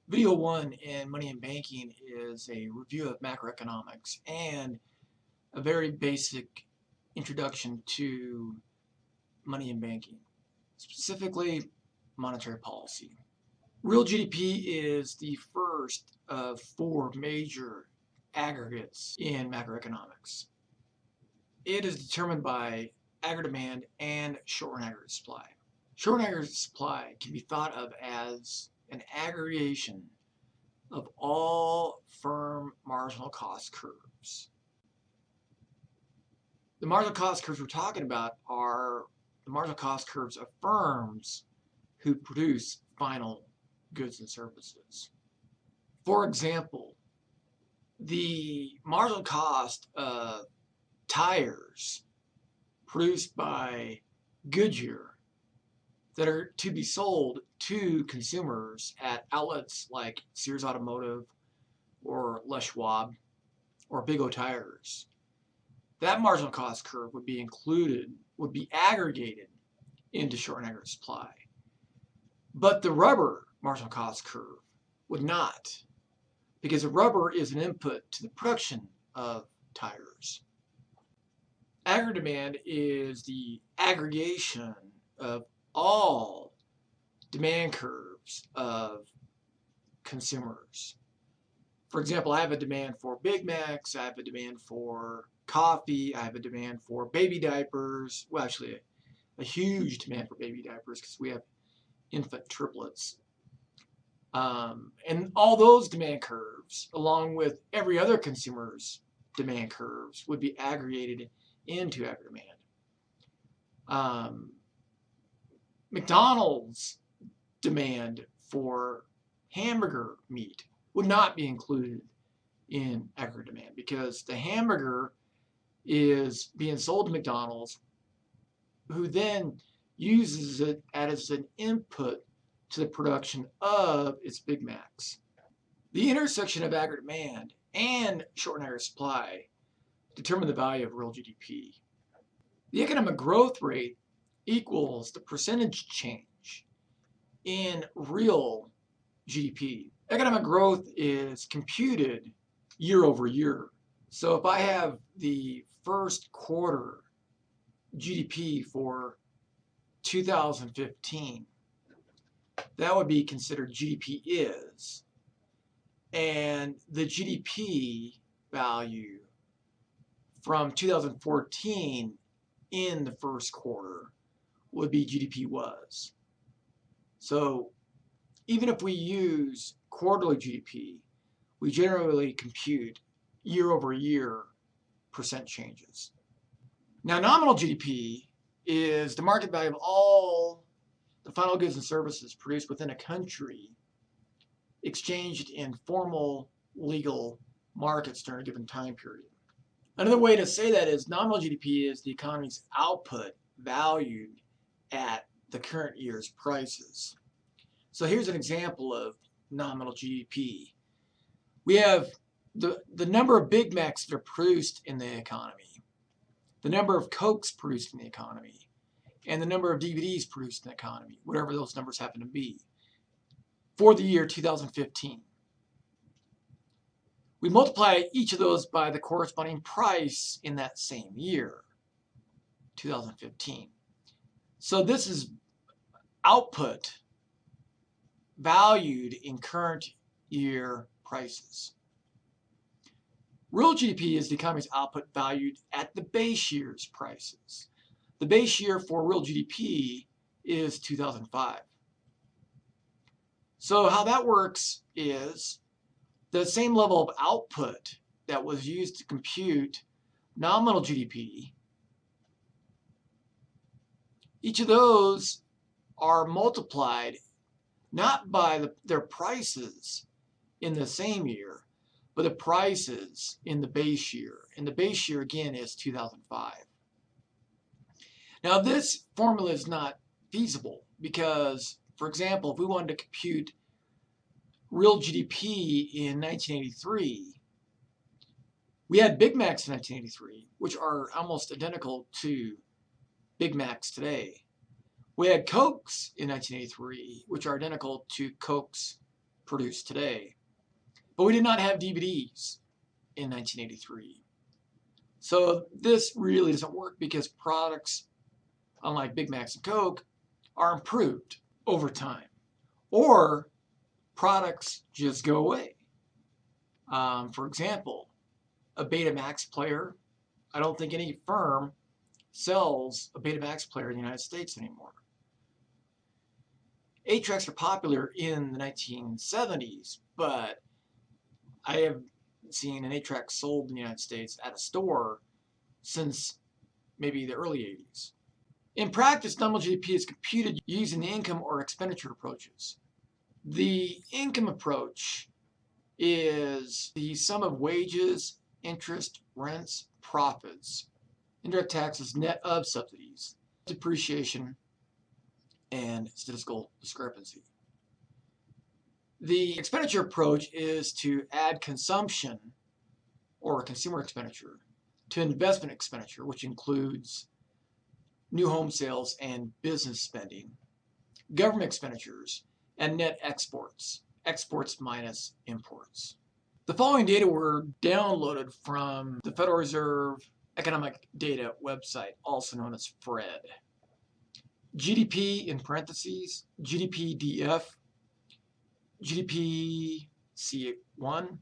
Video 1 in Money and Banking is a review of macroeconomics and a very basic introduction to money and banking, specifically monetary policy. Real GDP is the first of four major aggregates in macroeconomics. It is determined by aggregate demand and short-run aggregate supply. Short-run aggregate supply can be thought of as an aggregation of all firm marginal cost curves. The marginal cost curves we're talking about are the marginal cost curves of firms who produce final goods and services. For example, the marginal cost of tires produced by Goodyear that are to be sold to consumers at outlets like Sears Automotive or Les Schwab or Big O Tires. That marginal cost curve would be aggregated into short and aggregate supply. But the rubber marginal cost curve would not, because the rubber is an input to the production of tires. Aggregate demand is the aggregation of all demand curves of consumers. For example, I have a demand for Big Macs, I have a demand for coffee, I have a demand for baby diapers. Well, actually, a huge demand for baby diapers because we have infant triplets. And all those demand curves, along with every other consumer's demand curves, would be aggregated into aggregate demand. McDonald's demand for hamburger meat would not be included in aggregate demand because the hamburger is being sold to McDonald's, who then uses it as an input to the production of its Big Macs. The intersection of aggregate demand and short and aggregate supply determine the value of real GDP. The economic growth rate equals the percentage change in real GDP. Economic growth is computed year over year. So if I have the first quarter GDP for 2015, that would be considered GDP is, and the GDP value from 2014 in the first quarter would be GDP was. So even if we use quarterly GDP, we generally compute year over year percent changes. Now, nominal GDP is the market value of all the final goods and services produced within a country exchanged in formal legal markets during a given time period. Another way to say that is nominal GDP is the economy's output valued at the current year's prices. So here's an example of nominal GDP. We have the number of Big Macs that are produced in the economy, the number of Cokes produced in the economy, and the number of DVDs produced in the economy, whatever those numbers happen to be, for the year 2015. We multiply each of those by the corresponding price in that same year, 2015. So this is output valued in current year prices. Real GDP is the economy's output valued at the base year's prices. The base year for real GDP is 2005. So how that works is the same level of output that was used to compute nominal GDP, each of those are multiplied not by their prices in the same year, but the prices in the base year. And the base year, again, is 2005. Now, this formula is not feasible because, for example, if we wanted to compute real GDP in 1983, we had Big Macs in 1983, which are almost identical to Big Macs today. We had Cokes in 1983, which are identical to Cokes produced today. But we did not have DVDs in 1983. So this really doesn't work because products, unlike Big Macs and Coke, are improved over time. Or products just go away. For example, a Betamax player, I don't think any firm sells a Betamax player in the United States anymore. 8-tracks are popular in the 1970s, but I have seen an 8-track sold in the United States at a store since maybe the early 80s. In practice, nominal GDP is computed using the income or expenditure approaches. The income approach is the sum of wages, interest, rents, profits, indirect taxes net of subsidies, depreciation, and statistical discrepancy. The expenditure approach is to add consumption or consumer expenditure to investment expenditure, which includes new home sales and business spending, government expenditures, and net exports, exports minus imports. The following data were downloaded from the Federal Reserve Economic Data website, also known as FRED. GDP in parentheses, GDP-DF, GDP-C1.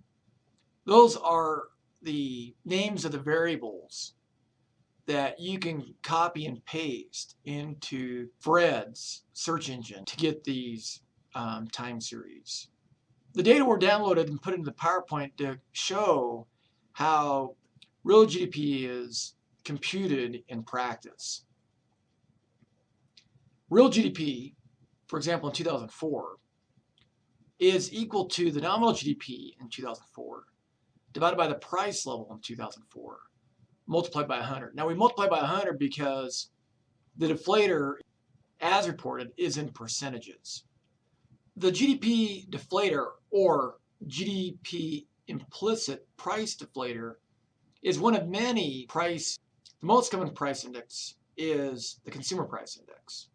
Those are the names of the variables that you can copy and paste into FRED's search engine to get these time series. The data were downloaded and put into the PowerPoint to show how real GDP is computed in practice. Real GDP, for example, in 2004, is equal to the nominal GDP in 2004 divided by the price level in 2004, multiplied by 100. Now we multiply by 100 because the deflator, as reported, is in percentages. The GDP deflator, or GDP implicit price deflator, is one of many price. The most common price index is the consumer price index.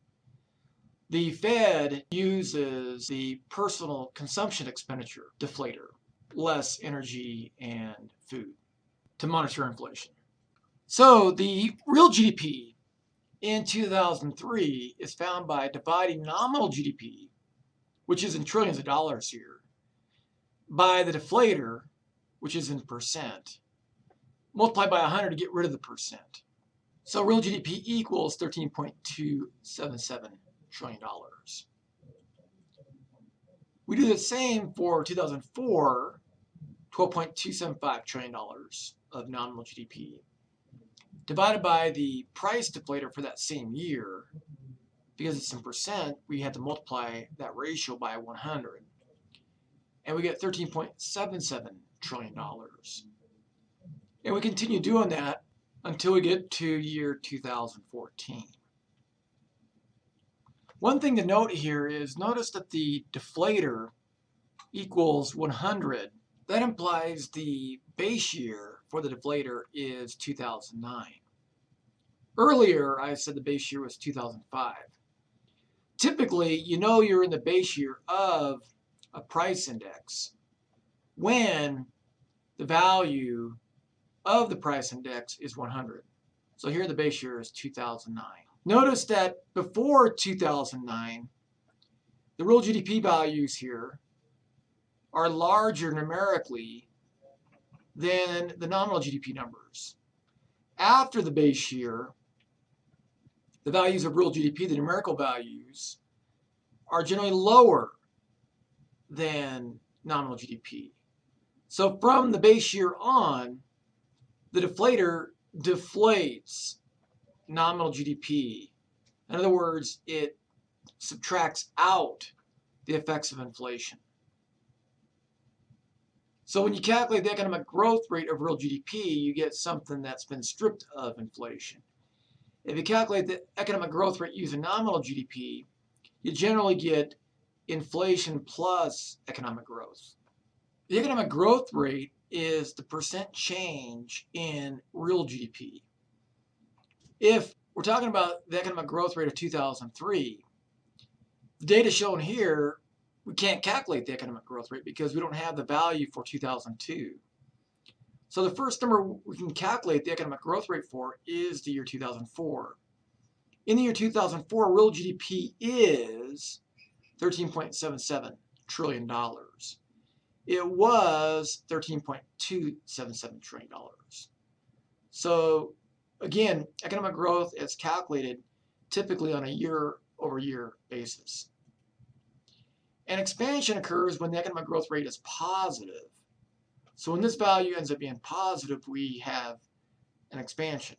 The Fed uses the personal consumption expenditure deflator, less energy and food, to monitor inflation. So the real GDP in 2003 is found by dividing nominal GDP, which is in trillions of dollars here, by the deflator, which is in percent, multiplied by 100 to get rid of the percent. So real GDP equals $13.277 trillion. We do the same for 2004, $12.275 trillion of nominal GDP, divided by the price deflator for that same year. Because it's in percent, we had to multiply that ratio by 100. And we get $13.77 trillion. And we continue doing that until we get to year 2014. One thing to note here is notice that the deflator equals 100. That implies the base year for the deflator is 2009. Earlier, I said the base year was 2005. Typically, you know you're in the base year of a price index when the value of the price index is 100. So here the base year is 2009. Notice that before 2009, the real GDP values here are larger numerically than the nominal GDP numbers. After the base year, the values of real GDP, the numerical values, are generally lower than nominal GDP. So from the base year on, the deflator deflates nominal GDP. In other words, it subtracts out the effects of inflation. So when you calculate the economic growth rate of real GDP, you get something that's been stripped of inflation. If you calculate the economic growth rate using nominal GDP, you generally get inflation plus economic growth. The economic growth rate is the percent change in real GDP. If we're talking about the economic growth rate of 2003, the data shown here we can't calculate the economic growth rate because we don't have the value for 2002. So the first number we can calculate the economic growth rate for is the year 2004. In the year 2004, real GDP is $13.77 trillion. It was $13.277 trillion. So again, economic growth is calculated typically on a year-over-year basis. And expansion occurs when the economic growth rate is positive. So when this value ends up being positive, we have an expansion.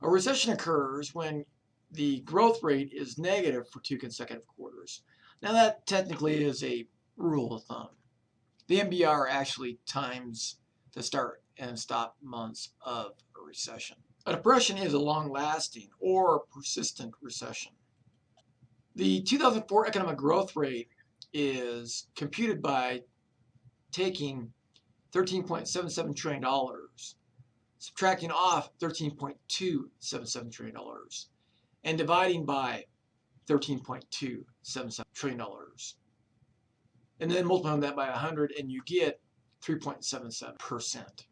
A recession occurs when the growth rate is negative for 2 consecutive quarters. Now that technically is a rule of thumb. The MBR actually times the start and stop months of a recession. A depression is a long-lasting or persistent recession. The 2004 economic growth rate is computed by taking $13.77 trillion, subtracting off $13.277 trillion, and dividing by $13.277 trillion. And then multiplying that by 100, and you get 3.77%.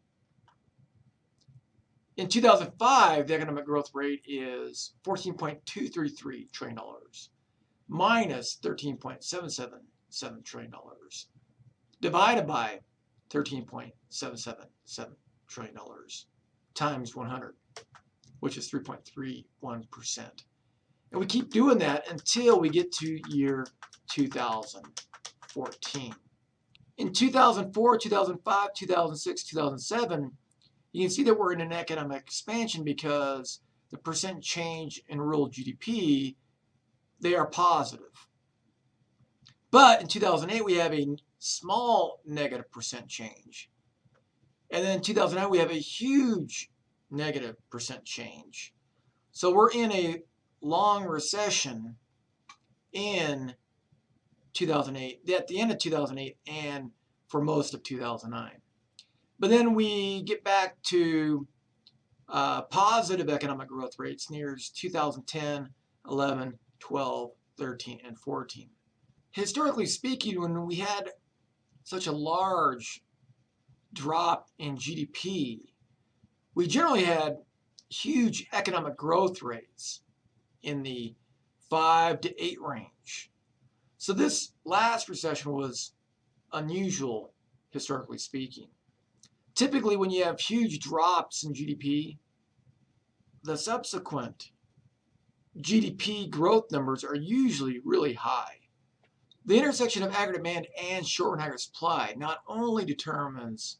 In 2005, the economic growth rate is $14.233 trillion minus $13.777 trillion divided by $13.777 trillion times 100, which is 3.31%. And we keep doing that until we get to year 2014. In 2004, 2005, 2006, 2007, you can see that we're in an economic expansion because the percent change in real GDP, they are positive. But in 2008, we have a small negative percent change. And then in 2009, we have a huge negative percent change. So we're in a long recession in 2008, at the end of 2008 and for most of 2009. But then we get back to positive economic growth rates near 2010, 11, 12, 13, and 14. Historically speaking, when we had such a large drop in GDP, we generally had huge economic growth rates in the 5 to 8 range. So this last recession was unusual, historically speaking. Typically, when you have huge drops in GDP, the subsequent GDP growth numbers are usually really high. The intersection of aggregate demand and short-run aggregate supply not only determines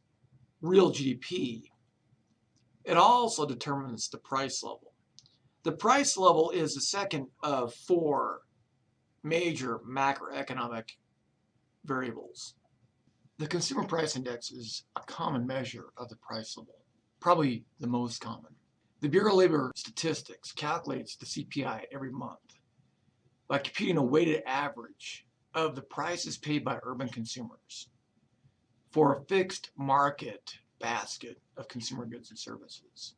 real GDP, it also determines the price level. The price level is the second of 4 major macroeconomic variables. The Consumer Price Index is a common measure of the price level, probably the most common. The Bureau of Labor Statistics calculates the CPI every month by computing a weighted average of the prices paid by urban consumers for a fixed market basket of consumer goods and services.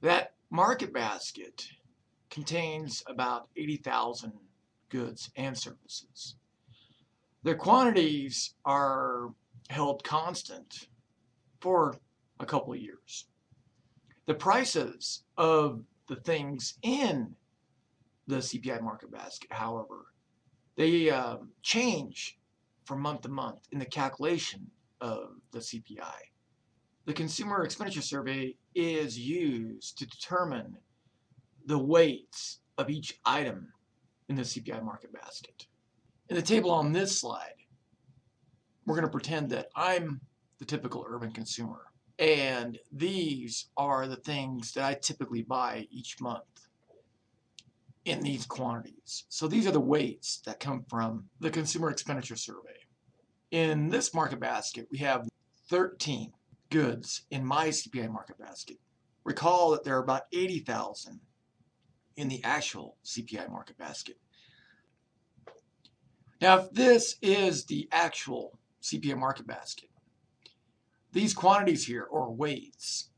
That market basket contains about 80,000 goods and services. Their quantities are held constant for a couple of years. The prices of the things in the CPI market basket, however, they change from month to month in the calculation of the CPI. The Consumer Expenditure Survey is used to determine the weights of each item in the CPI market basket. In the table on this slide, we're going to pretend that I'm the typical urban consumer, and these are the things that I typically buy each month in these quantities. So these are the weights that come from the Consumer Expenditure Survey. In this market basket, we have 13 goods in my CPI market basket. Recall that there are about 80,000 in the actual CPI market basket. Now, if this is the actual CPI market basket, these quantities here, or weights,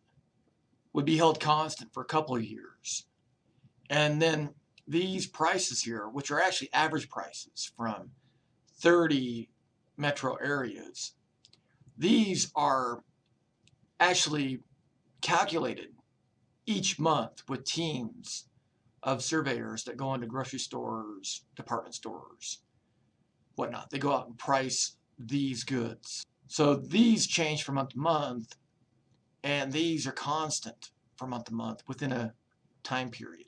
would be held constant for a couple of years. And then these prices here, which are actually average prices from 30 metro areas, these are actually calculated each month with teams of surveyors that go into grocery stores, department stores, whatnot. They go out and price these goods. So these change from month to month, and these are constant from month to month within a time period.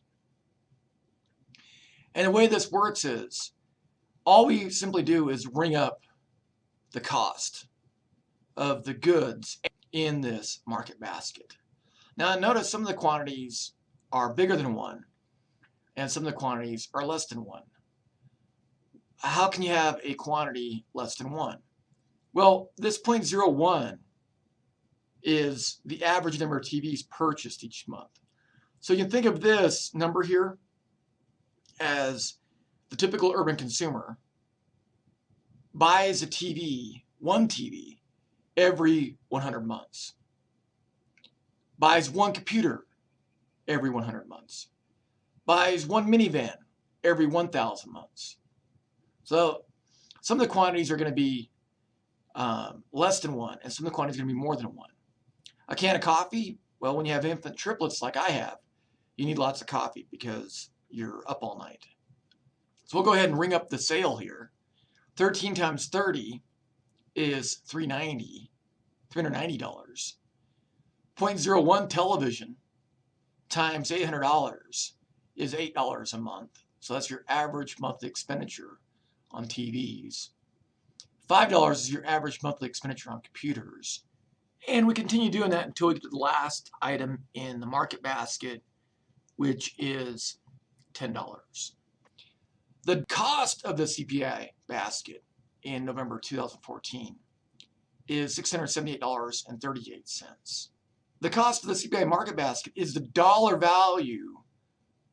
And the way this works is, all we simply do is ring up the cost of the goods in this market basket. Now notice some of the quantities are bigger than 1, and some of the quantities are less than 1. How can you have a quantity less than 1? Well, this 0.01 is the average number of TVs purchased each month. So you can think of this number here as the typical urban consumer buys a TV, one TV, every 100 months. Buys one computer every 100 months. Buys one minivan every 1,000 months. So some of the quantities are going to be less than 1, and some of the quantities are going to be more than 1. A can of coffee, well, when you have infant triplets like I have, you need lots of coffee because you're up all night. So we'll go ahead and ring up the sale here. 13 times 30 is $390. .01 television times $800 is $8 a month. So that's your average monthly expenditure on TVs. $5 is your average monthly expenditure on computers. And we continue doing that until we get to the last item in the market basket, which is $10. The cost of the CPI basket in November 2014 is $678.38. The cost of the CPI market basket is the dollar value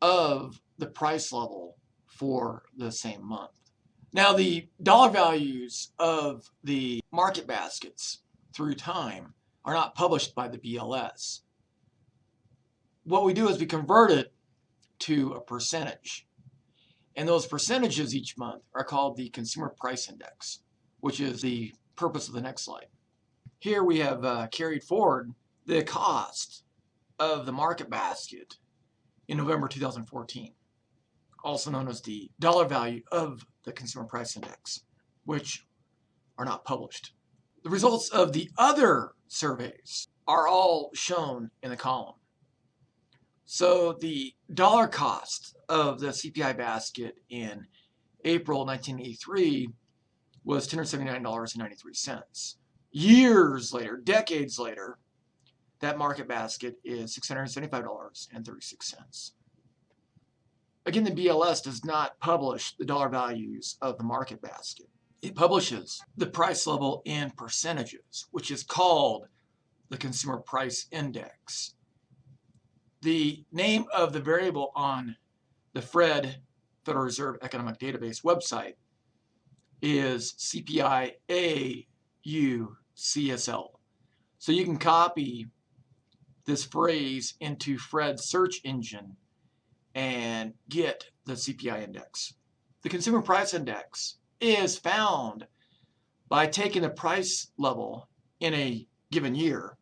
of the price level for the same month. Now, the dollar values of the market baskets through time are not published by the BLS. What we do is we convert it to a percentage. And those percentages each month are called the Consumer Price Index, which is the purpose of the next slide. Here we have carried forward the cost of the market basket in November 2014, also known as the dollar value of the Consumer Price Index, which are not published. The results of the other surveys are all shown in the column. So the dollar cost of the CPI basket in April 1983 was $279.93. Years later, decades later, that market basket is $675.36. Again, the BLS does not publish the dollar values of the market basket. It publishes the price level in percentages, which is called the Consumer Price Index. The name of the variable on the Federal Reserve Economic Database website is CPI-AU-CSL. So you can copy this phrase into Fred's search engine and get the CPI index. The Consumer Price Index is found by taking the price level in a given year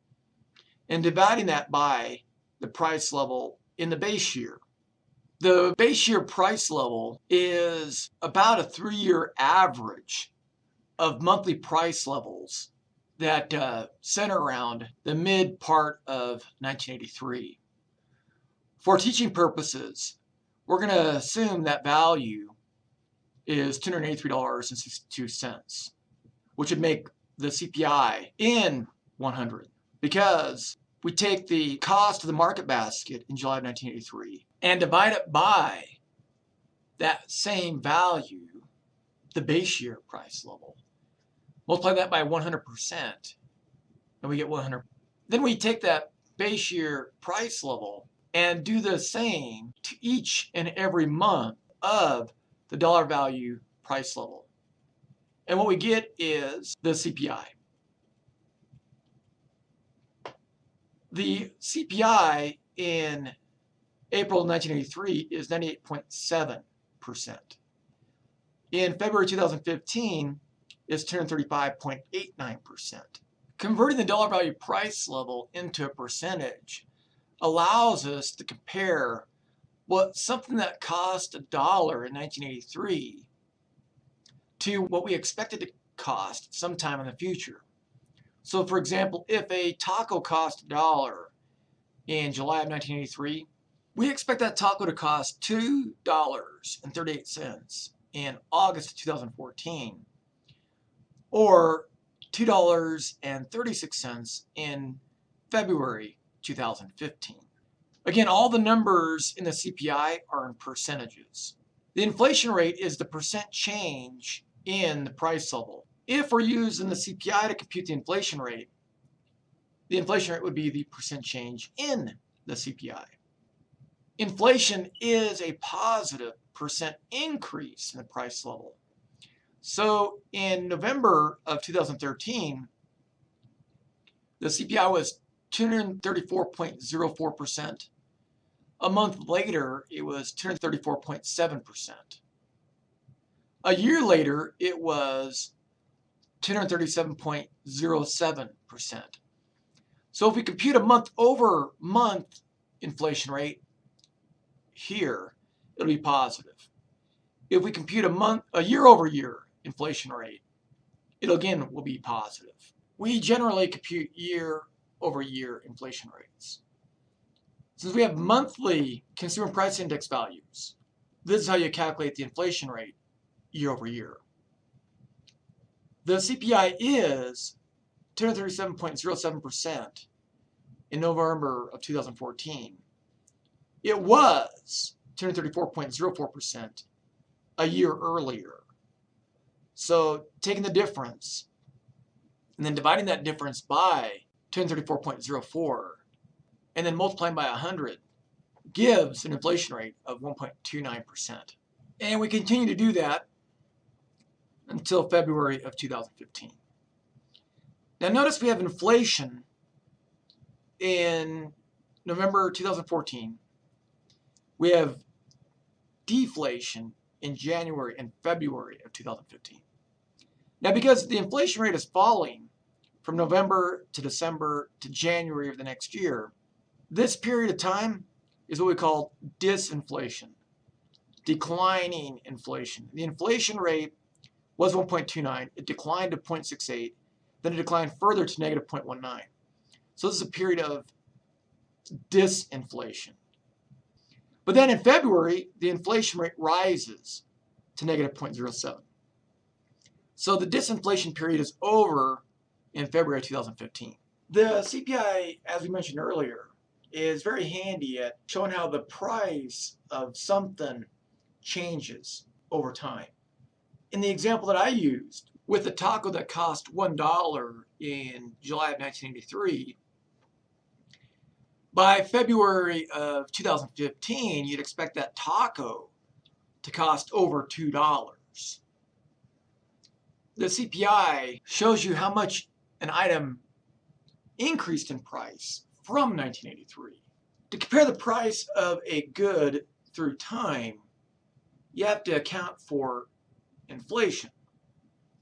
and dividing that by the price level in the base year. The base year price level is about a 3-year average of monthly price levels that center around the mid part of 1983. For teaching purposes, we're going to assume that value is $283.62, which would make the CPI in 100, because we take the cost of the market basket in July of 1983 and divide it by that same value, the base year price level. Multiply that by 100%, and we get 100. Then we take that base year price level and do the same to each and every month of the dollar value price level. And what we get is the CPI. The CPI in April 1983 is 98.7%. In February 2015, it's 235.89%. Converting the dollar value price level into a percentage allows us to compare what something that cost $1 in 1983 to what we expect it to cost sometime in the future. So for example, if a taco cost $1 in July of 1983, we expect that taco to cost $2.38 in August of 2014, or $2.36 in February 2015. Again, all the numbers in the CPI are in percentages. The inflation rate is the percent change in the price level. If we're using the CPI to compute the inflation rate would be the percent change in the CPI. Inflation is a positive percent increase in the price level. So in November of 2013, the CPI was 234.04%. A month later, it was 234.7%. A year later, it was 237.07%. So if we compute a month-over-month inflation rate here, it'll be positive. If we compute a year-over-year inflation rate, it'll again will be positive. We generally compute year-over-year inflation rates. Since we have monthly consumer price index values, this is how you calculate the inflation rate year-over-year. The CPI is 237.07% in November of 2014. It was 234.04% a year earlier. So taking the difference and then dividing that difference by 234.04 and then multiplying by 100 gives an inflation rate of 1.29%. And we continue to do that until February of 2015. Now notice we have inflation in November 2014. We have deflation in January and February of 2015. Now because the inflation rate is falling from November to December to January of the next year, this period of time is what we call disinflation, declining inflation. The inflation rate was 1.29, it declined to 0.68, then it declined further to negative 0.19. So this is a period of disinflation. But then in February, the inflation rate rises to negative 0.07. So the disinflation period is over in February 2015. The CPI, as we mentioned earlier, is very handy at showing how the price of something changes over time. In the example that I used, with a taco that cost $1 in July of 1983, by February of 2015, you'd expect that taco to cost over $2. The CPI shows you how much an item increased in price from 1983. To compare the price of a good through time, you have to account for inflation.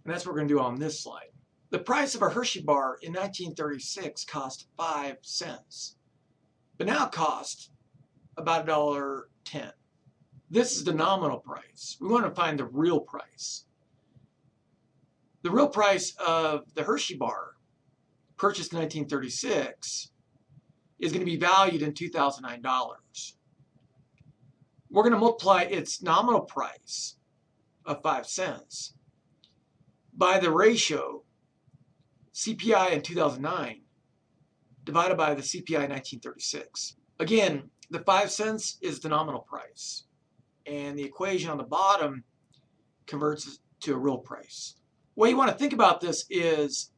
And that's what we're going to do on this slide. The price of a Hershey bar in 1936 cost 5 cents, but now it costs about $1.10. This is the nominal price. We want to find the real price. The real price of the Hershey bar, purchased in 1936, is going to be valued in $2,009. We're going to multiply its nominal price of 5 cents by the ratio CPI in 2009 divided by the CPI in 1936. Again, the 5 cents is the nominal price, and the equation on the bottom converts it to a real price. The way you want to think about this is,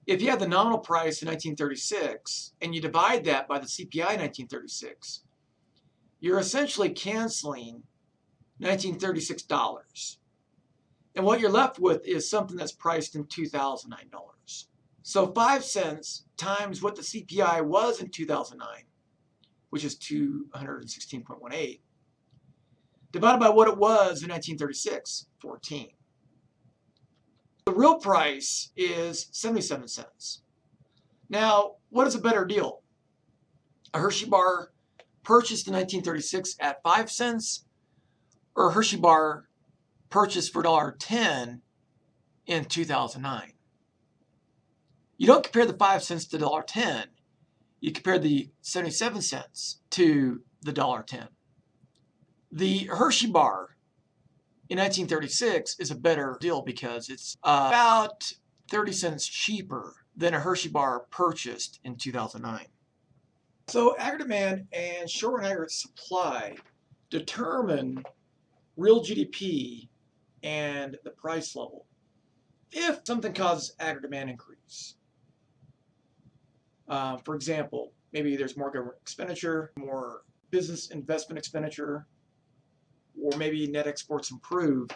if you have the nominal price in 1936 and you divide that by the CPI in 1936, you're essentially canceling $1936. And what you're left with is something that's priced in $2,009. So 5 cents times what the CPI was in 2009 which is 216.18, divided by what it was in 1936, 14. The real price is 77 cents. Now, what is a better deal? A Hershey bar purchased in 1936 at 5 cents, or a Hershey bar purchased for $1.10 in 2009? You don't compare the 5 cents to $1.10. You compare the 77 cents to the $1.10. The Hershey bar in 1936 is a better deal because it's about 30 cents cheaper than a Hershey bar purchased in 2009. So aggregate demand and short-run aggregate supply determine real GDP and the price level. If something causes aggregate demand increase, for example, maybe there's more government expenditure, more business investment expenditure, or maybe net exports improve,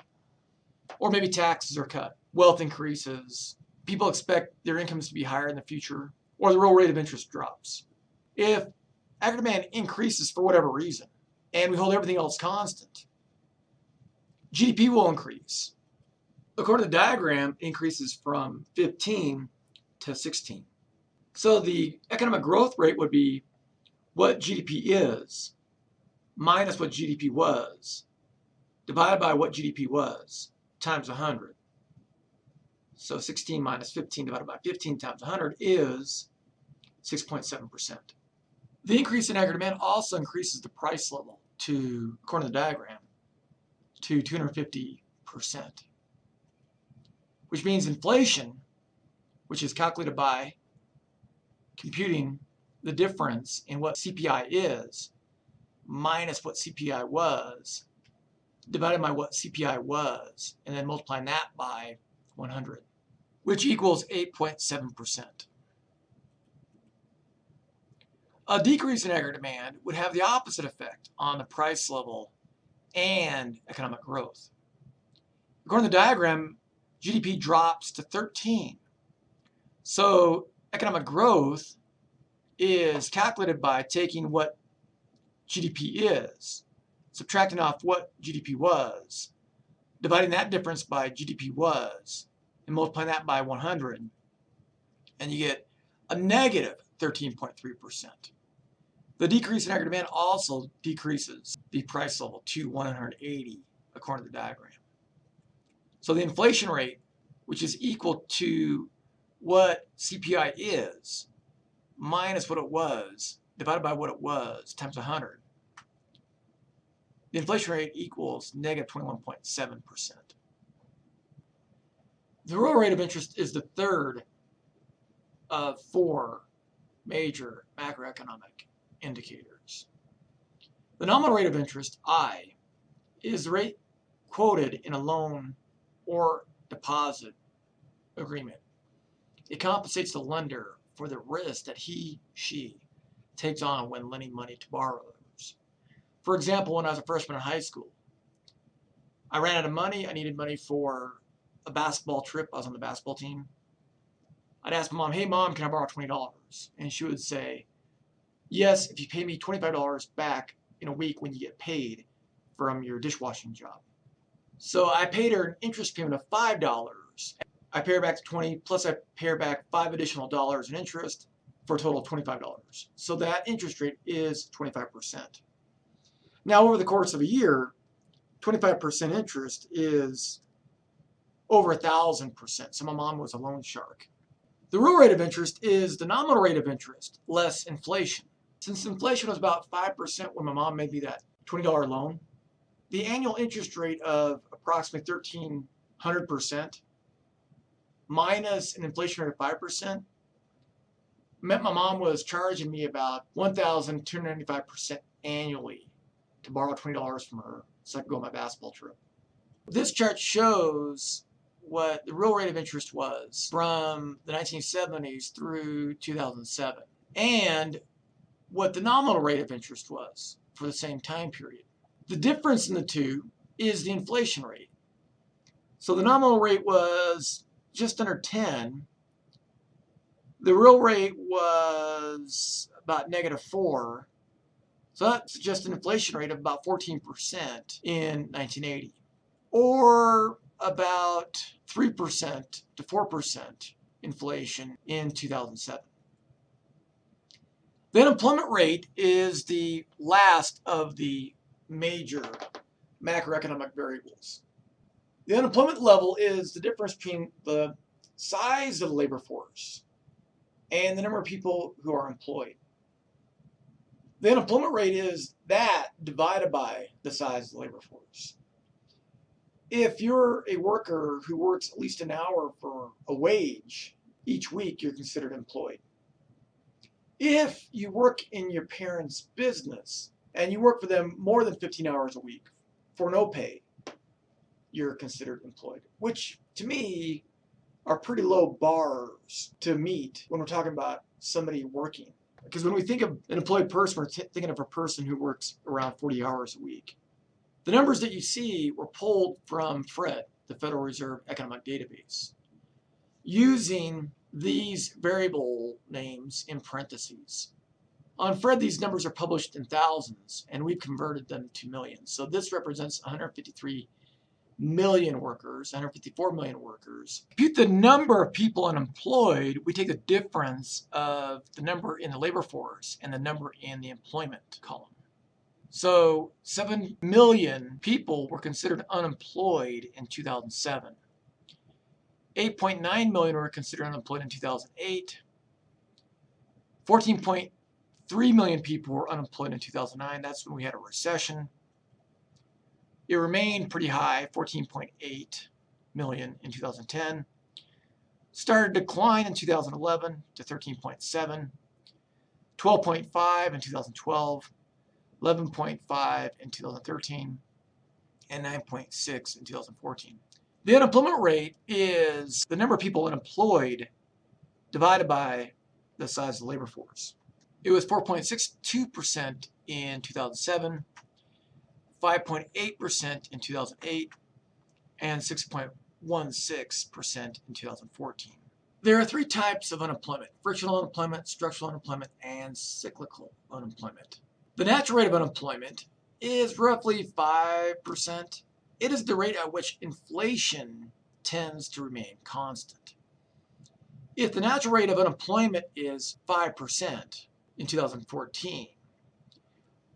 or maybe taxes are cut, wealth increases, people expect their incomes to be higher in the future, or the real rate of interest drops. If aggregate demand increases for whatever reason, and we hold everything else constant, GDP will increase. According to the diagram, it increases from 15 to 16. So the economic growth rate would be what GDP is minus what GDP was divided by what GDP was times 100. So 16 minus 15 divided by 15 times 100 is 6.7%. The increase in aggregate demand also increases the price level to, according to the diagram, to 250%, which means inflation, which is calculated by computing the difference in what CPI is minus what CPI was, divided by what CPI was, and then multiplying that by 100, which equals 8.7%. A decrease in aggregate demand would have the opposite effect on the price level and economic growth. According to the diagram, GDP drops to 13. So economic growth is calculated by taking what GDP is, subtracting off what GDP was, dividing that difference by GDP was, and multiplying that by 100, and you get a negative 13.3%. The decrease in aggregate demand also decreases the price level to 180, according to the diagram. So the inflation rate, which is equal to what CPI is, minus what it was, divided by what it was, times 100. The inflation rate equals negative 21.7%. The real rate of interest is the third of four major macroeconomic indicators. The nominal rate of interest, I, is the rate quoted in a loan or deposit agreement. It compensates the lender for the risk that she takes on when lending money to borrowers. For example, when I was a freshman in high school, I ran out of money. I needed money for a basketball trip. I was on the basketball team. I'd ask my mom, "Hey mom, can I borrow $20? And she would say, "Yes, if you pay me $25 back in a week when you get paid from your dishwashing job." So I paid her an interest payment of $5. I pay her back to 20, plus I pay her back $5 additional in interest for a total of $25. So that interest rate is 25%. Now, over the course of a year, 25% interest is over 1,000%. So my mom was a loan shark. The real rate of interest is the nominal rate of interest less inflation. Since inflation was about 5% when my mom made me that $20 loan, the annual interest rate of approximately 1,300% minus an inflation rate of 5% meant my mom was charging me about 1,295% annually to borrow $20 from her so I could go on my basketball trip. This chart shows what the real rate of interest was from the 1970s through 2007 and what the nominal rate of interest was for the same time period. The difference in the two is the inflation rate. So the nominal rate was just under 10. The real rate was about -4. So that suggests an inflation rate of about 14% in 1980, or about 3% to 4% inflation in 2007. The unemployment rate is the last of the major macroeconomic variables. The unemployment level is the difference between the size of the labor force and the number of people who are employed. The unemployment rate is that divided by the size of the labor force. If you're a worker who works at least an hour for a wage each week, you're considered employed. If you work in your parents' business and you work for them more than 15 hours a week for no pay, you're considered employed, which to me are pretty low bars to meet when we're talking about somebody working. Because when we think of an employed person, we're thinking of a person who works around 40 hours a week. The numbers that you see were pulled from FRED, the Federal Reserve Economic Database, using these variable names in parentheses. On FRED, these numbers are published in thousands, and we've converted them to millions. So this represents 153 million workers, 154 million workers. Compute the number of people unemployed, we take the difference of the number in the labor force and the number in the employment column. So 7 million people were considered unemployed in 2007. 8.9 million were considered unemployed in 2008. 14.3 million people were unemployed in 2009. That's when we had a recession. It remained pretty high, 14.8 million in 2010. Started to decline in 2011 to 13.7, 12.5 in 2012, 11.5 in 2013, and 9.6 in 2014. The unemployment rate is the number of people unemployed divided by the size of the labor force. It was 4.62% in 2007, 5.8% in 2008, and 6.16% in 2014. There are three types of unemployment: frictional unemployment, structural unemployment, and cyclical unemployment. The natural rate of unemployment is roughly 5%. It is the rate at which inflation tends to remain constant. If the natural rate of unemployment is 5% in 2014,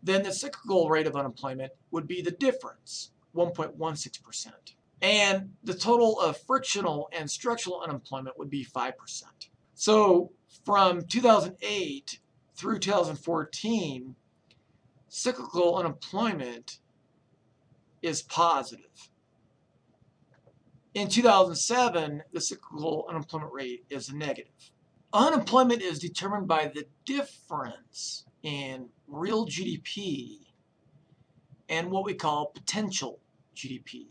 then the cyclical rate of unemployment would be the difference, 1.16%. And the total of frictional and structural unemployment would be 5%. So from 2008 through 2014, cyclical unemployment is positive. In 2007, the cyclical unemployment rate is negative. Unemployment is determined by the difference in real GDP and what we call potential GDP.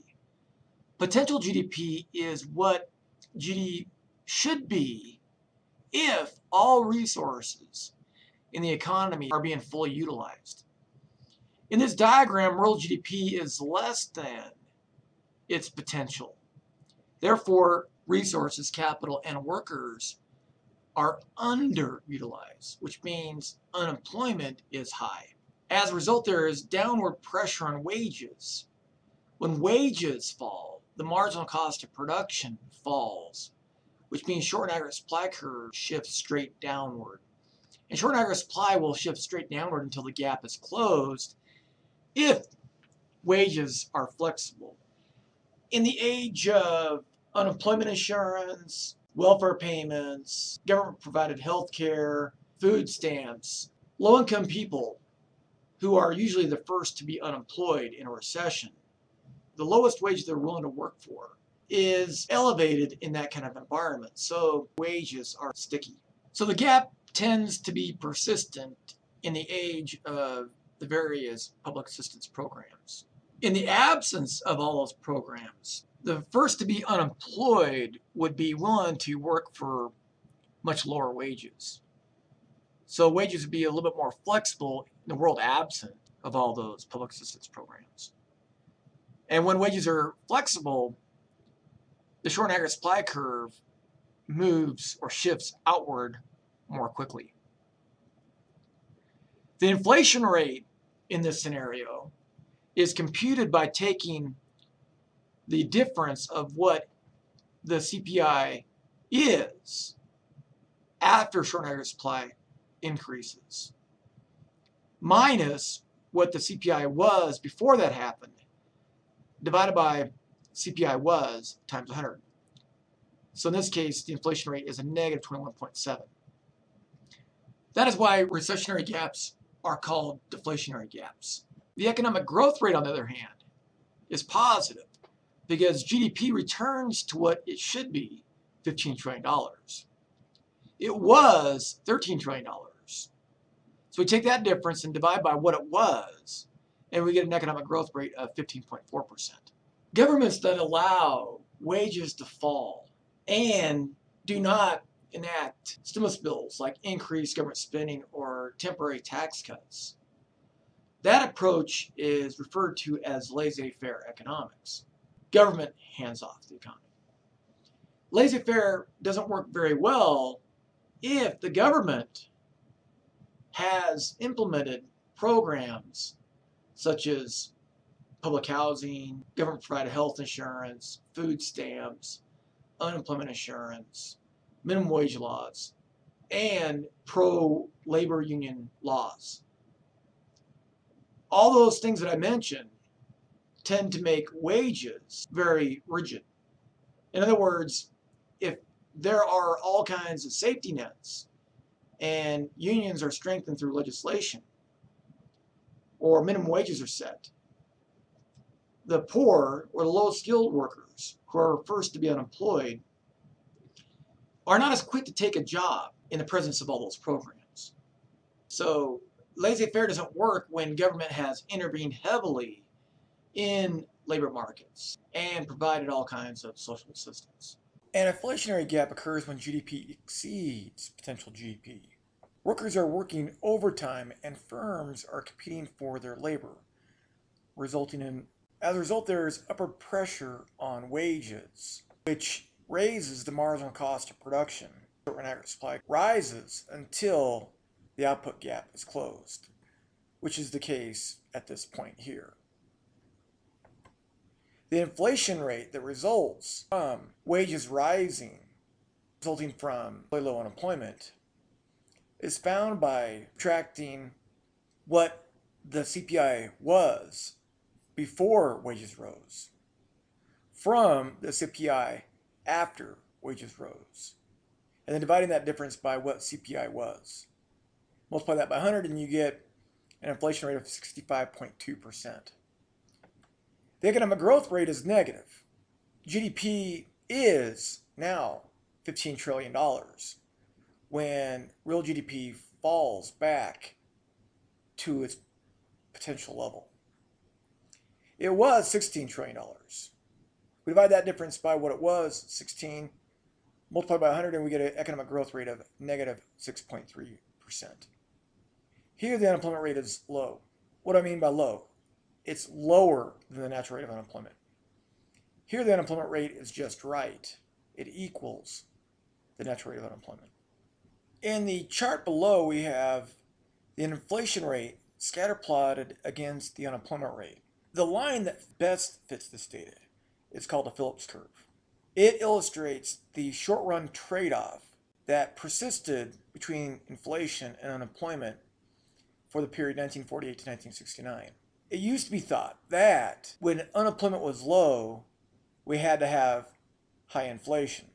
Potential GDP is what GDP should be if all resources in the economy are being fully utilized. In this diagram, real GDP is less than its potential. Therefore, resources, capital, and workers are underutilized, which means unemployment is high. As a result, there is downward pressure on wages. When wages fall, the marginal cost of production falls, which means short and aggregate supply curve shifts straight downward. And short and aggregate supply will shift straight downward until the gap is closed if wages are flexible. In the age of unemployment insurance, welfare payments, government-provided health care, food stamps, low-income people who are usually the first to be unemployed in a recession, the lowest wage they're willing to work for is elevated in that kind of environment, so wages are sticky. So the gap tends to be persistent in the age of the various public assistance programs. In the absence of all those programs, the first to be unemployed would be willing to work for much lower wages. So wages would be a little bit more flexible in the world absent of all those public assistance programs. And when wages are flexible, the short and aggregate supply curve moves or shifts outward more quickly. The inflation rate in this scenario is computed by taking the difference of what the CPI is after short and aggregate supply increases minus what the CPI was before that happened, divided by CPI was times 100. So in this case, the inflation rate is a negative 21.7. That is why recessionary gaps are called deflationary gaps. The economic growth rate, on the other hand, is positive because GDP returns to what it should be, $15 trillion. It was $13 trillion. So we take that difference and divide by what it was, and we get an economic growth rate of 15.4%. Governments that allow wages to fall and do not enact stimulus bills like increased government spending or temporary tax cuts, that approach is referred to as laissez-faire economics. Government hands off the economy. Laissez-faire doesn't work very well if the government has implemented programs such as public housing, government-provided health insurance, food stamps, unemployment insurance, minimum wage laws, and pro-labor union laws. All those things that I mentioned tend to make wages very rigid. In other words, if there are all kinds of safety nets and unions are strengthened through legislation or minimum wages are set, the poor or the low-skilled workers who are first to be unemployed are not as quick to take a job in the presence of all those programs. So laissez-faire doesn't work when government has intervened heavily in labor markets and provided all kinds of social assistance. An inflationary gap occurs when GDP exceeds potential GDP. Workers are working overtime and firms are competing for their labor, as a result, there's upward pressure on wages, which raises the marginal cost of production. Short and aggregate supply rises until the output gap is closed, which is the case at this point here. The inflation rate that results from wages rising, resulting from really low unemployment, is found by subtracting what the CPI was before wages rose from the CPI after wages rose, and then dividing that difference by what CPI was. Multiply that by 100 and you get an inflation rate of 65.2%. The economic growth rate is negative. GDP is now $15 trillion when real GDP falls back to its potential level. It was $16 trillion. We divide that difference by what it was, 16, multiply by 100, and we get an economic growth rate of negative 6.3%. Here the unemployment rate is low. What do I mean by low? It's lower than the natural rate of unemployment. Here the unemployment rate is just right. It equals the natural rate of unemployment. In the chart below, we have the inflation rate scatter plotted against the unemployment rate. The line that best fits this data is called a Phillips curve. It illustrates the short-run trade-off that persisted between inflation and unemployment for the period 1948 to 1969. It used to be thought that when unemployment was low, we had to have high inflation.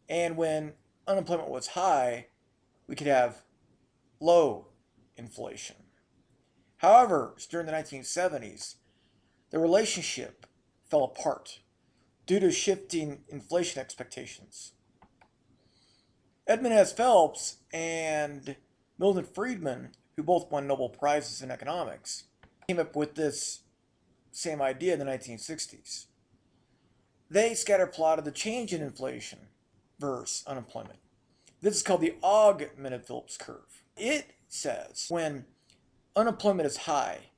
And when unemployment was high, we could have low inflation. However, during the 1970s, the relationship fell apart due to shifting inflation expectations. Edmund S. Phelps and Milton Friedman, who both won Nobel Prizes in economics, came up with this same idea in the 1960s. They scatter plotted the change in inflation versus unemployment. This is called the augmented Phillips curve. It says when unemployment is high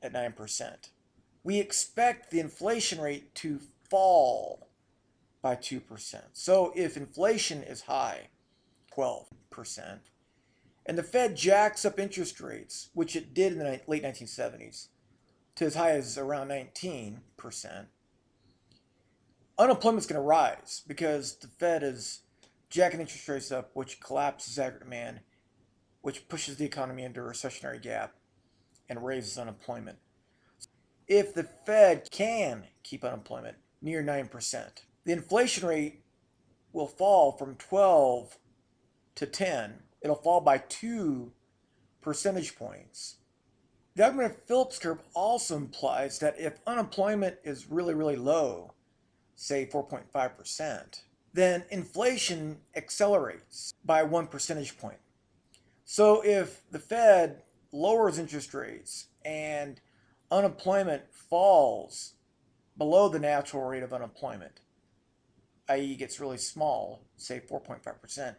at 9%, we expect the inflation rate to fall by 2%. So if inflation is high, 12%, and the Fed jacks up interest rates, which it did in the late 1970s, to as high as around 19%, unemployment's going to rise because the Fed is jacking interest rates up, which collapses aggregate demand, which pushes the economy into a recessionary gap and raises unemployment. If the Fed can keep unemployment near 9%, the inflation rate will fall from 12 to 10. It'll fall by 2 percentage points. The Augmented-Phillips curve also implies that if unemployment is really, really low, say 4.5%, then inflation accelerates by 1 percentage point. So if the Fed lowers interest rates and unemployment falls below the natural rate of unemployment, i.e., gets really small, say 4.5%,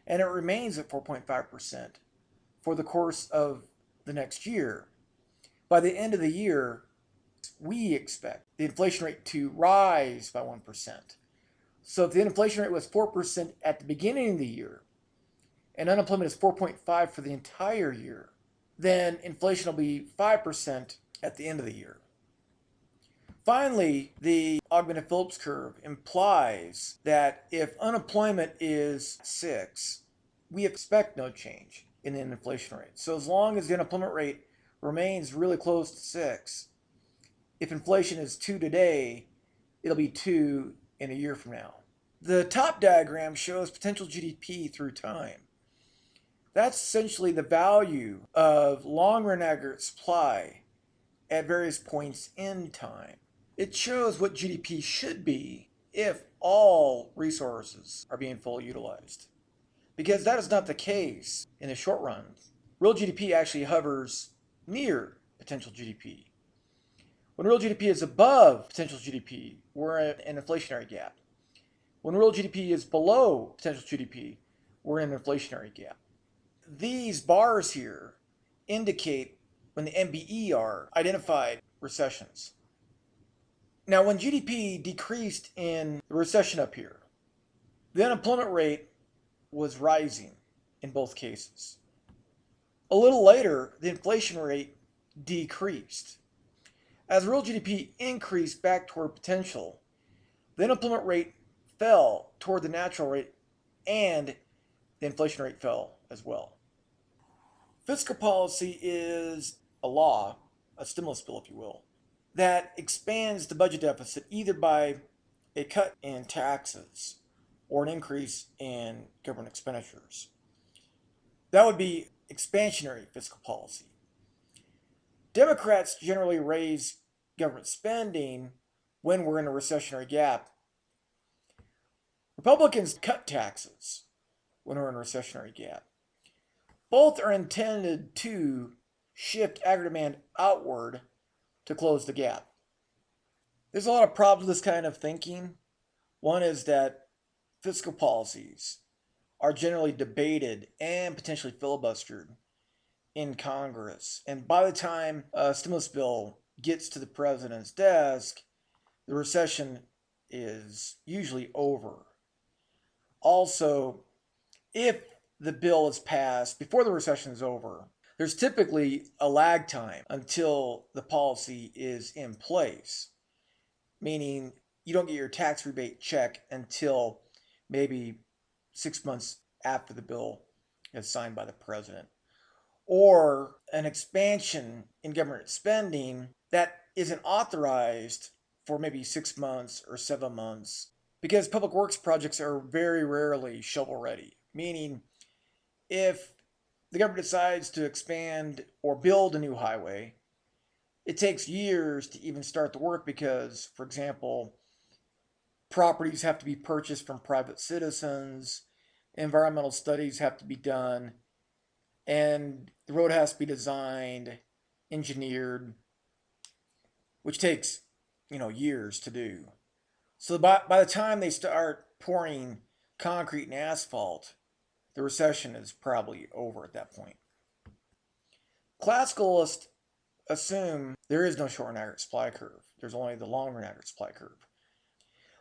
and it remains at 4.5% for the course of the next year, by the end of the year, we expect the inflation rate to rise by 1%. So if the inflation rate was 4% at the beginning of the year, and unemployment is 4.5 for the entire year, then inflation will be 5% at the end of the year. Finally, the Augmented-Phillips curve implies that if unemployment is 6, we expect no change in the inflation rate. So as long as the unemployment rate remains really close to 6, if inflation is 2 today, it'll be 2 in a year from now. The top diagram shows potential GDP through time. That's essentially the value of long-run aggregate supply at various points in time. It shows what GDP should be if all resources are being fully utilized. Because that is not the case in the short run. Real GDP actually hovers near potential GDP. When real GDP is above potential GDP, we're in an inflationary gap. When real GDP is below potential GDP, we're in an inflationary gap. These bars here indicate when the NBER identified recessions. Now, when GDP decreased in the recession up here, the unemployment rate was rising in both cases. A little later, the inflation rate decreased. As real GDP increased back toward potential, the unemployment rate fell toward the natural rate and the inflation rate fell as well. Fiscal policy is a law, a stimulus bill, if you will, that expands the budget deficit either by a cut in taxes or an increase in government expenditures. That would be expansionary fiscal policy. Democrats generally raise government spending when we're in a recessionary gap. Republicans cut taxes when we're in a recessionary gap. Both are intended to shift aggregate demand outward to close the gap. There's a lot of problems with this kind of thinking. One is that fiscal policies are generally debated and potentially filibustered in Congress. And by the time a stimulus bill gets to the president's desk, the recession is usually over. Also, if the bill is passed before the recession is over, there's typically a lag time until the policy is in place, meaning you don't get your tax rebate check until maybe 6 months after the bill is signed by the president. Or an expansion in government spending that isn't authorized for maybe 6 months or 7 months, because public works projects are very rarely shovel ready, meaning if the government decides to expand or build a new highway, it takes years to even start the work because, for example, properties have to be purchased from private citizens, environmental studies have to be done, and the road has to be designed, engineered, which takes, years to do. So by the time they start pouring concrete and asphalt, the recession is probably over at that point. Classicalists assume there is no short-run aggregate supply curve. There's only the long-run aggregate supply curve.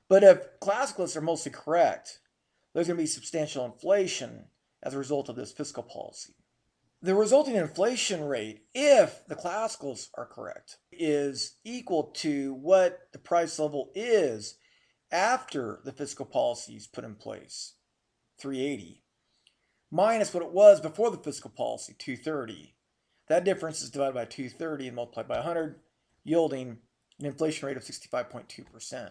But if classicalists are mostly correct, there's going to be substantial inflation as a result of this fiscal policy. The resulting inflation rate, if the classicals are correct, is equal to what the price level is after the fiscal policy is put in place, 380, minus what it was before the fiscal policy, 230. That difference is divided by 230 and multiplied by 100, yielding an inflation rate of 65.2%.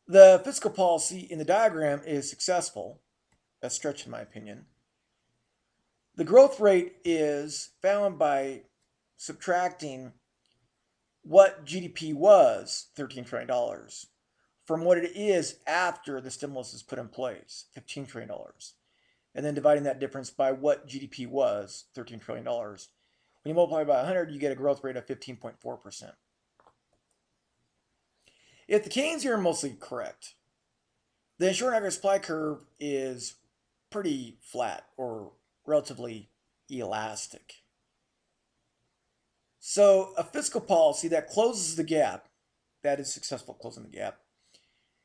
The fiscal policy in the diagram is successful, a stretch in my opinion. The growth rate is found by subtracting what GDP was, $13 trillion, from what it is after the stimulus is put in place, $15 trillion, and then dividing that difference by what GDP was, $13 trillion. When you multiply by 100, you get a growth rate of 15.4%. If the Keynesians are mostly correct, the short average supply curve is pretty flat or relatively elastic. So a fiscal policy that closes the gap, that is successful closing the gap,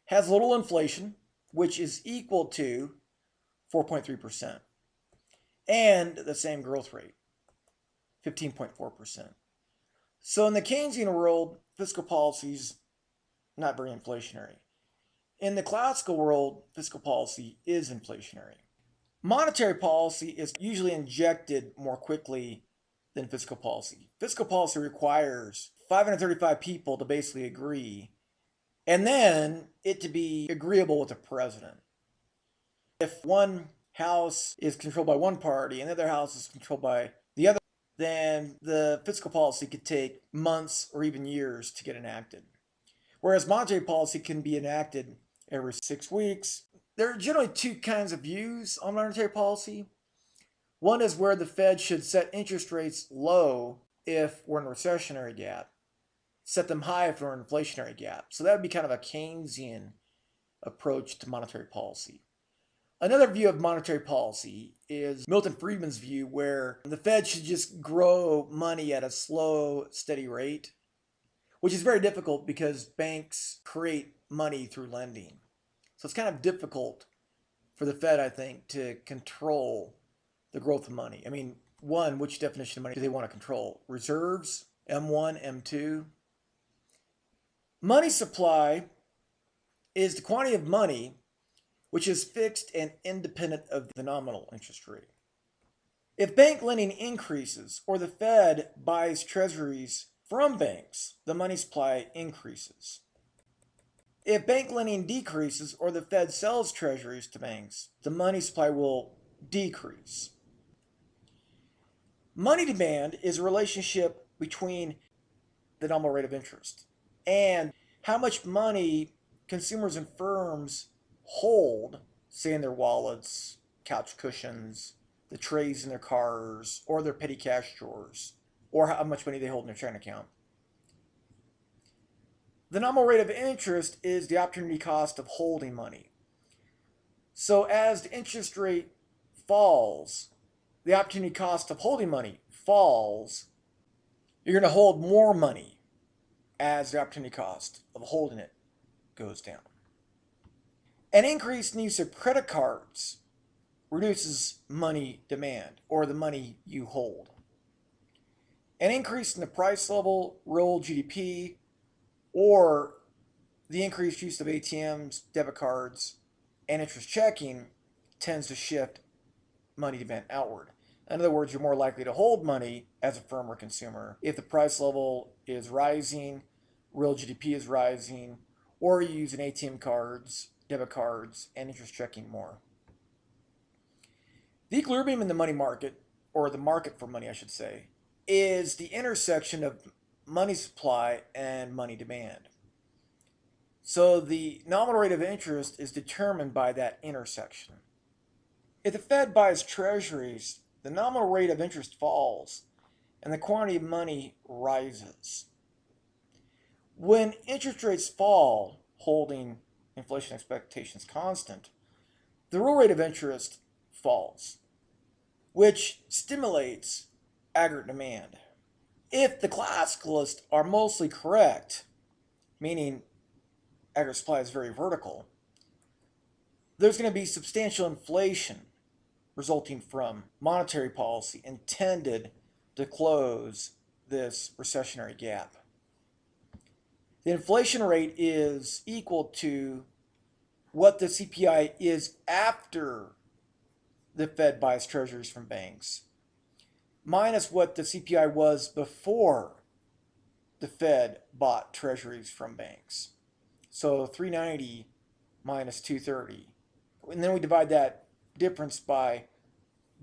has little inflation, which is equal to 4.3%, and the same growth rate, 15.4%. So in the Keynesian world, fiscal policy is not very inflationary. In the classical world, fiscal policy is inflationary. Monetary policy is usually injected more quickly than fiscal policy. Fiscal policy requires 535 people to basically agree, and then it to be agreeable with the president. If one house is controlled by one party and the other house is controlled by the other, then the fiscal policy could take months or even years to get enacted. Whereas monetary policy can be enacted every 6 weeks. There are generally two kinds of views on monetary policy. One is where the Fed should set interest rates low if we're in a recessionary gap, set them high if we're in an inflationary gap. So that would be kind of a Keynesian approach to monetary policy. Another view of monetary policy is Milton Friedman's view, where the Fed should just grow money at a slow, steady rate, which is very difficult because banks create money through lending. So it's kind of difficult for the Fed, I think, to control the growth of money. I mean, one, which definition of money do they want to control? Reserves, M1, M2. Money supply is the quantity of money which is fixed and independent of the nominal interest rate. If bank lending increases or the Fed buys treasuries from banks, the money supply increases. If bank lending decreases or the Fed sells treasuries to banks, the money supply will decrease. Money demand is a relationship between the nominal rate of interest and how much money consumers and firms hold, say in their wallets, couch cushions, the trays in their cars, or their petty cash drawers, or how much money they hold in their checking account. The nominal rate of interest is the opportunity cost of holding money. So as the interest rate falls, the opportunity cost of holding money falls. You're going to hold more money as the opportunity cost of holding it goes down. An increase in use of credit cards reduces money demand, or the money you hold. An increase in the price level, real GDP, or the increased use of ATMs, debit cards, and interest checking tends to shift money demand outward. In other words, you're more likely to hold money as a firm or consumer if the price level is rising, real GDP is rising, or you use an ATM cards, debit cards, and interest checking more. The equilibrium in the money market, or the market for money, I should say, is the intersection of money supply and money demand. So the nominal rate of interest is determined by that intersection. If the Fed buys treasuries, the nominal rate of interest falls and the quantity of money rises. When interest rates fall, holding inflation expectations constant, the real rate of interest falls, which stimulates aggregate demand. If the classicalists are mostly correct, meaning aggregate supply is very vertical, there's going to be substantial inflation resulting from monetary policy intended to close this recessionary gap. The inflation rate is equal to what the CPI is after the Fed buys treasuries from banks, minus what the CPI was before the Fed bought treasuries from banks. So 390 minus 230. And then we divide that difference by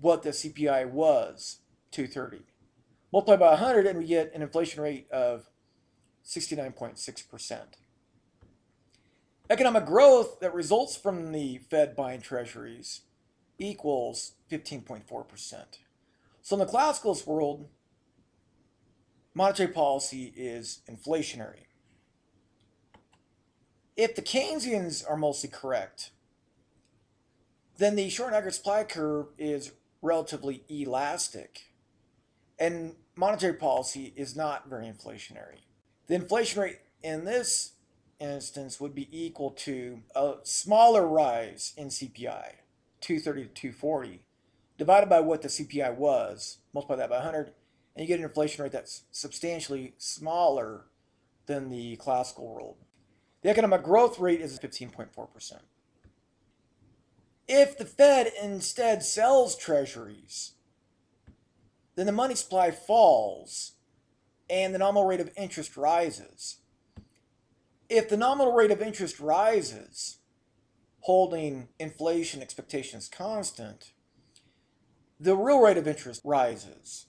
what the CPI was, 230. Multiply by 100 and we get an inflation rate of 69.6%. Economic growth that results from the Fed buying treasuries equals 15.4%. So in the classicalist world, monetary policy is inflationary. If the Keynesians are mostly correct, then the short and aggregate supply curve is relatively elastic, and monetary policy is not very inflationary. The inflation rate in this instance would be equal to a smaller rise in CPI, 230 to 240, divided by what the CPI was, multiply that by 100, and you get an inflation rate that's substantially smaller than the classical world. The economic growth rate is 15.4%. If the Fed instead sells treasuries, then the money supply falls and the nominal rate of interest rises. If the nominal rate of interest rises, holding inflation expectations constant, the real rate of interest rises.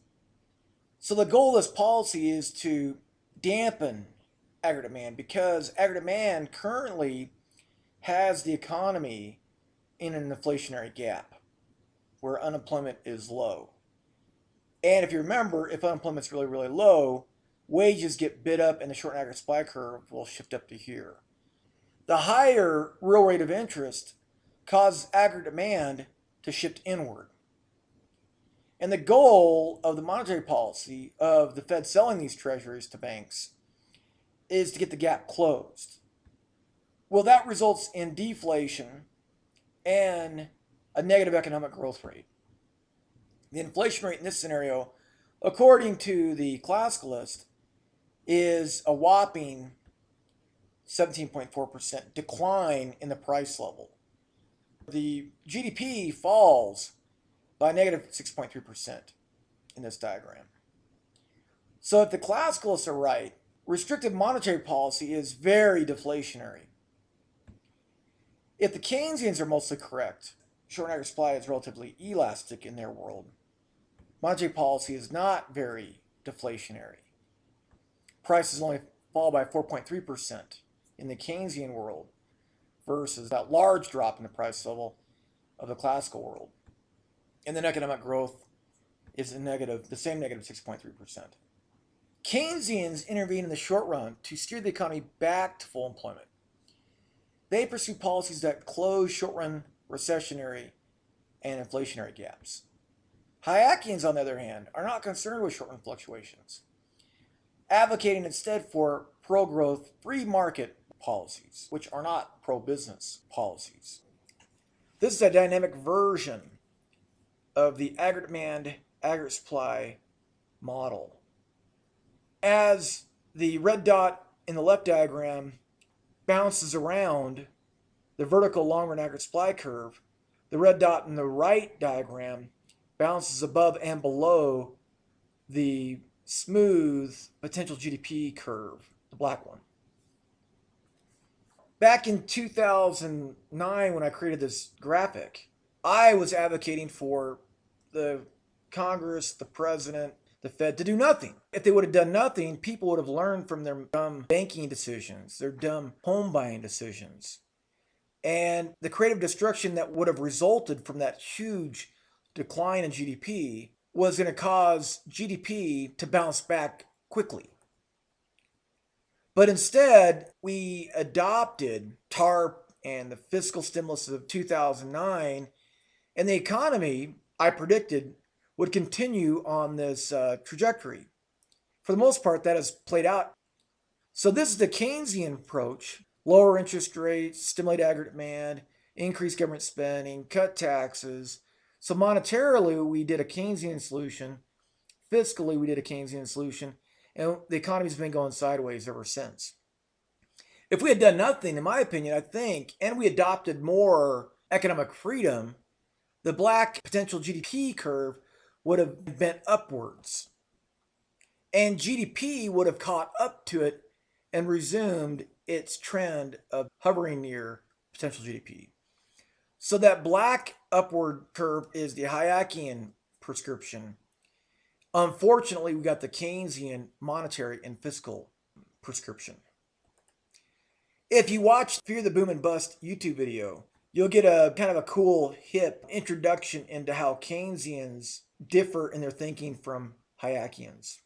So the goal of this policy is to dampen aggregate demand, because aggregate demand currently has the economy in an inflationary gap where unemployment is low. And if you remember, if unemployment is really, really low, wages get bid up and the short and aggregate supply curve will shift up to here. The higher real rate of interest causes aggregate demand to shift inward. And the goal of the monetary policy of the Fed selling these treasuries to banks is to get the gap closed. Well, that results in deflation and a negative economic growth rate. The inflation rate in this scenario, according to the classicalist, is a whopping 17.4% decline in the price level. The GDP falls by negative 6.3% in this diagram. So if the classicalists are right, restrictive monetary policy is very deflationary. If the Keynesians are mostly correct, short and aggregate supply is relatively elastic in their world. Monetary policy is not very deflationary. Prices only fall by 4.3% in the Keynesian world versus that large drop in the price level of the classical world. And then economic growth is the same negative 6.3%. Keynesians intervene in the short run to steer the economy back to full employment. They pursue policies that close short-run recessionary and inflationary gaps. Hayekians, on the other hand, are not concerned with short-run fluctuations, advocating instead for pro-growth, free market policies, which are not pro-business policies. This is a dynamic version of the aggregate demand, aggregate supply model. As the red dot in the left diagram bounces around the vertical long-run aggregate supply curve, the red dot in the right diagram bounces above and below the smooth potential GDP curve, the black one. Back in 2009, when I created this graphic, I was advocating for the Congress, the president, the Fed to do nothing. If they would have done nothing, people would have learned from their dumb banking decisions, their dumb home buying decisions. And the creative destruction that would have resulted from that huge decline in GDP was going to cause GDP to bounce back quickly. But instead, we adopted TARP and the fiscal stimulus of 2009, and the economy, I predicted, would continue on this trajectory. For the most part, that has played out. So this is the Keynesian approach: lower interest rates, stimulate aggregate demand, increase government spending, cut taxes, So monetarily, we did a Keynesian solution. Fiscally, we did a Keynesian solution. And the economy's been going sideways ever since. If we had done nothing, in my opinion, I think, and we adopted more economic freedom, the black potential GDP curve would have bent upwards. And GDP would have caught up to it and resumed its trend of hovering near potential GDP. So that black upward curve is the Hayekian prescription. Unfortunately, we got the Keynesian monetary and fiscal prescription. If you watch Fear the Boom and Bust YouTube video, you'll get a kind of a cool, hip introduction into how Keynesians differ in their thinking from Hayekians.